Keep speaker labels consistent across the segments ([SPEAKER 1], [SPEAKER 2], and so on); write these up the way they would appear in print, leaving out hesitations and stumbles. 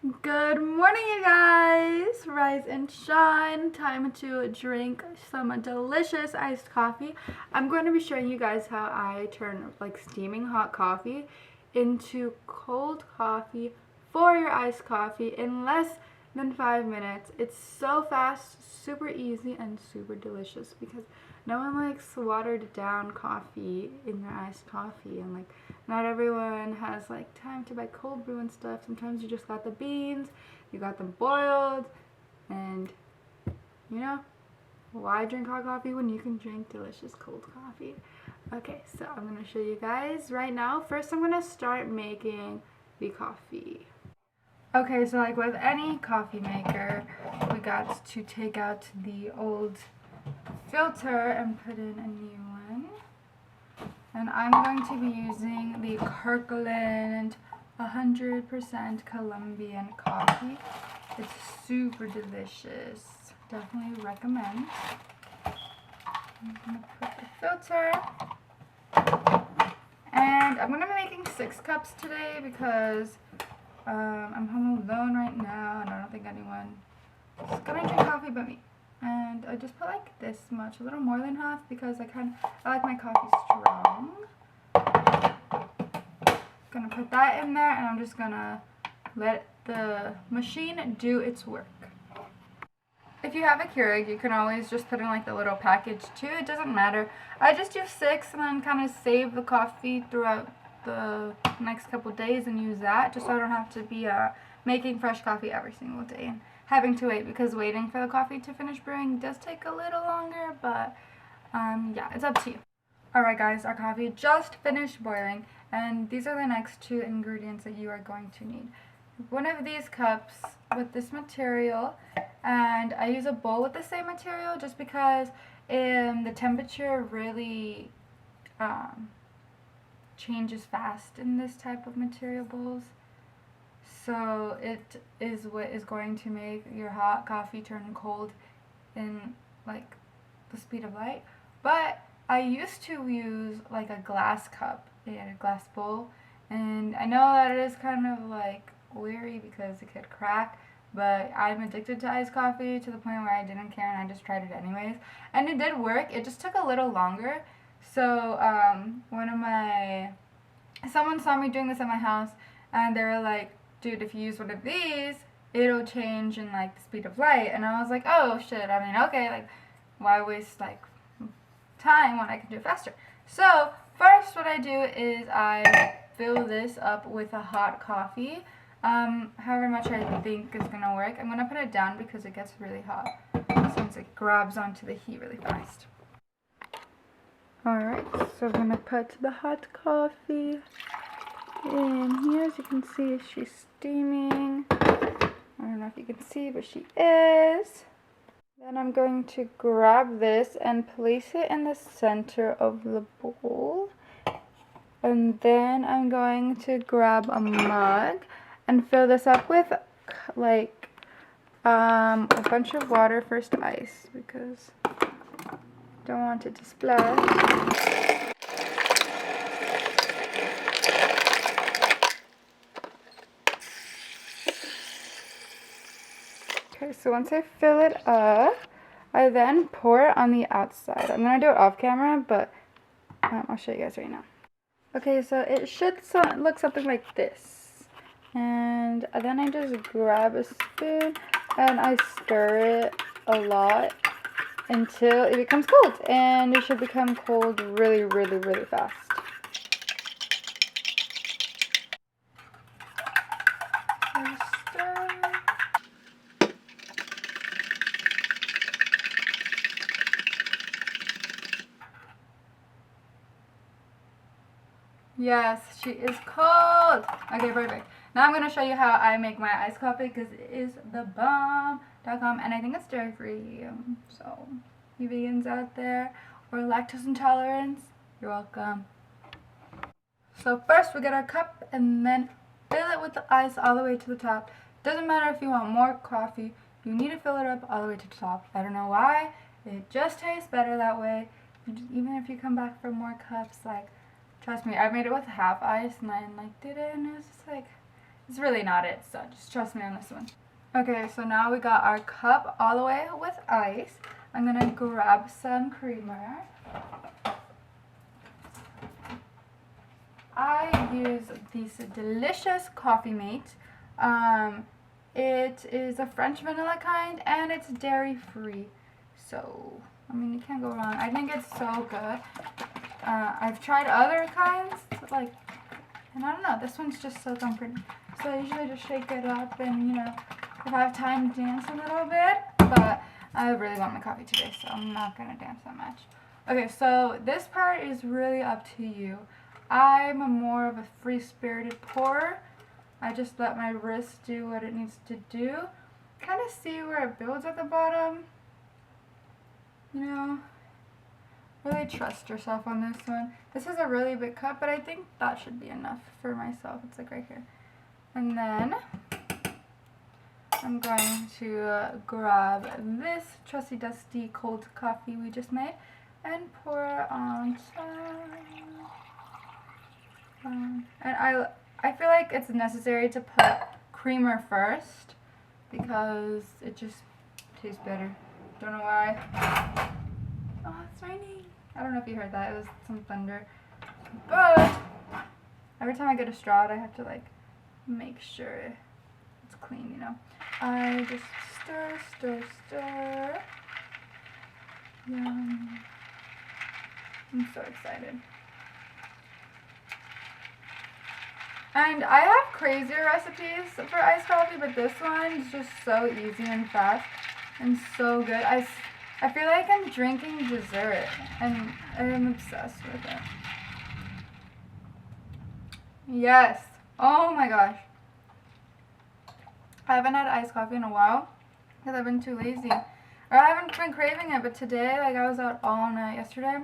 [SPEAKER 1] Good morning, you guys. Rise and shine. Time to drink some delicious iced coffee. I'm going to be showing you guys how I turn like steaming hot coffee into cold coffee for your iced coffee in less than 5 minutes. It's so fast, super easy, and super delicious because no one likes watered down coffee in their iced coffee, and like not everyone has like time to buy cold brew and stuff. Sometimes you just got the beans, you got them boiled, and you know, why drink hot coffee when you can drink delicious cold coffee? Okay, so I'm gonna show you guys right now. First, I'm gonna start making the coffee. Okay, so like with any coffee maker, we got to take out the old filter and put in a new one. And I'm going to be using the Kirkland 100% Colombian coffee. It's super delicious. Definitely recommend. I'm going to put the filter. And I'm going to be making 6 cups today because I'm home alone right now and I don't think anyone is going to drink coffee but me. And I just put like this much, a little more than half, because I like my coffee strong. Gonna put that in there, and I'm just gonna let the machine do its work. If you have a Keurig, you can always just put in like the little package too. It doesn't matter. I just do 6 and then kind of save the coffee throughout the next couple days and use that, just so I don't have to be making fresh coffee every single day and having to wait, because waiting for the coffee to finish brewing does take a little longer, but yeah, it's up to you. Alright guys, our coffee just finished boiling, and these are the next 2 ingredients that you are going to need. One of these cups with this material, and I use a bowl with the same material just because the temperature really changes fast in this type of material bowls. So it is what is going to make your hot coffee turn cold in like the speed of light. But I used to use like a glass cup and a glass bowl, and I know that it is kind of like weary because it could crack, but I'm addicted to iced coffee to the point where I didn't care and I just tried it anyways, and it did work. It just took a little longer. So someone saw me doing this at my house, and they were like, dude, if you use one of these, it'll change in like the speed of light. And I was like, oh shit, I mean, okay, like why waste like time when I can do it faster? So first what I do is I fill this up with a hot coffee, however much I think is gonna work. I'm gonna put it down because it gets really hot since it grabs onto the heat really fast. Alright, so I'm gonna put the hot coffee in here. As you can see, she's steaming. I don't know if you can see, but she is. Then I'm going to grab this and place it in the center of the bowl. And then I'm going to grab a mug and fill this up with like a bunch of water, first ice, because I don't want it to splash. Okay, so once I fill it up, I then pour it on the outside. I'm going to do it off camera, but I'll show you guys right now. Okay, so it should look something like this. And then I just grab a spoon and I stir it a lot until it becomes cold. And it should become cold really, really, really fast. Yes, she is cold. Okay, perfect. Now I'm going to show you how I make my iced coffee, because it is thebomb.com, and I think it's dairy-free. So, you vegans out there or lactose intolerance, you're welcome. So first we get our cup and then fill it with the ice all the way to the top. Doesn't matter if you want more coffee, you need to fill it up all the way to the top. I don't know why, it just tastes better that way. Even if you come back for more cups, like, trust me, I made it with half ice and then like did it, and it was just like, It's really not it, so just trust me on this one. Okay, so now we got our cup all the way with ice. I'm gonna grab some creamer. I use this delicious Coffee Mate. It is a French vanilla kind and it's dairy free. So, I mean, you can't go wrong. I think it's so good. I've tried other kinds, like, and I don't know, this one's just so comforting. So I usually just shake it up and, you know, if I have time, dance a little bit. But I really want my coffee today, so I'm not going to dance that much. Okay, so this part is really up to you. I'm more of a free-spirited pourer. I just let my wrist do what it needs to do. Kind of see where it builds at the bottom. You know, really trust yourself on this one. This is a really big cup, but I think that should be enough for myself. It's like right here. And then I'm going to grab this trusty dusty cold coffee we just made and pour it on top. And I feel like it's necessary to put creamer first because it just tastes better. Don't know why. Oh, it's raining. I don't know if you heard that. It was some thunder. But every time I get a straw, I have to like make sure it's clean, you know. I just stir, stir, stir. Yum. I'm so excited. And I have crazier recipes for iced coffee, but this one is just so easy and fast and so good. I feel like I'm drinking dessert, and I'm obsessed with it. Yes. Oh my gosh. I haven't had iced coffee in a while because I've been too lazy. Or I haven't been craving it, but today, like, I was out all night yesterday.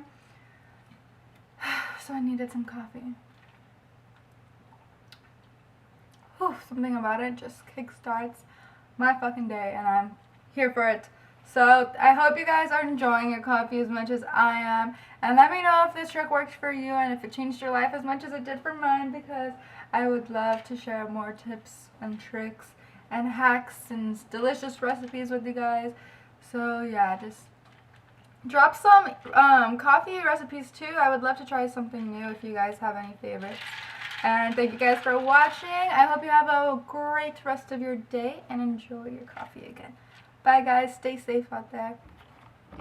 [SPEAKER 1] So I needed some coffee. Whew, something about it just kickstarts my fucking day, and I'm here for it. So I hope you guys are enjoying your coffee as much as I am, and let me know if this trick works for you and if it changed your life as much as it did for mine, because I would love to share more tips and tricks and hacks and delicious recipes with you guys. So yeah, just drop some coffee recipes too. I would love to try something new if you guys have any favorites. And thank you guys for watching. I hope you have a great rest of your day and enjoy your coffee again. Bye guys. Stay safe out there.